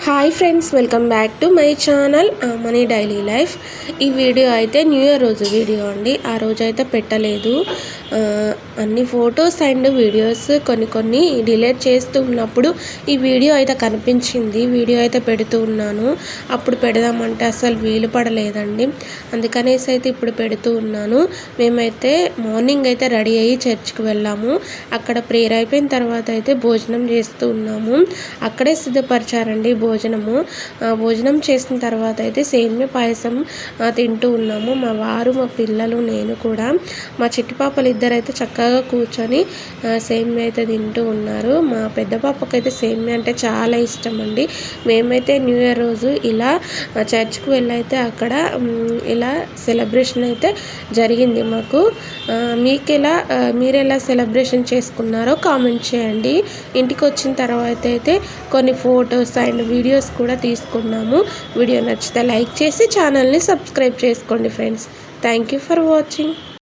Hi friends, welcome back to my channel money daily life. ఈ video అయితే new year రోజు video అండి. ఆ రోజు అయితే పెట్టలేదు. అన్ని ఫొటోస్ అండ్ వీడియోస్ కొన్ని డిలీట్ చేస్తూ ఉన్నప్పుడు ఈ వీడియో అయితే కనిపించింది. వీడియో అయితే పెడుతూ ఉన్నాను. అప్పుడు పెడదామంటే అసలు వీలు పడలేదండి. అందుకనేసి అయితే ఇప్పుడు పెడుతూ ఉన్నాను. మేమైతే మార్నింగ్ అయితే రెడీ అయ్యి చర్చ్కి వెళ్ళాము. అక్కడ ప్రేయర్ అయిపోయిన తర్వాత అయితే భోజనం చేస్తూ ఉన్నాము. అక్కడే సిద్ధపరిచారండి భోజనం చేసిన తర్వాత అయితే సేమియా పాయసం తింటూ ఉన్నాము. మా వారు, మా పిల్లలు, నేను కూడా. మా చిట్టి పాపలు ఇద్దరైతే చక్కగా కూర్చొని సేమియా అయితే తింటూ ఉన్నారు. మా పెద్ద పాపకైతే సేమియా అంటే చాలా ఇష్టం అండి. మేమైతే న్యూ ఇయర్ రోజు ఇలా చర్చ్కి వెళ్ళైతే అక్కడ ఇలా సెలబ్రేషన్ అయితే జరిగింది మాకు. మీరు ఎలా సెలబ్రేషన్ చేసుకున్నారో కామెంట్ చేయండి. ఇంటికి వచ్చిన తర్వాత అయితే కొన్ని ఫొటోస్ అండ్ వీడియోస్ కూడా తీసుకున్నాము. వీడియో నచ్చితే లైక్ చేసి ఛానల్ని సబ్స్క్రైబ్ చేసుకోండి friends. Thank you for watching.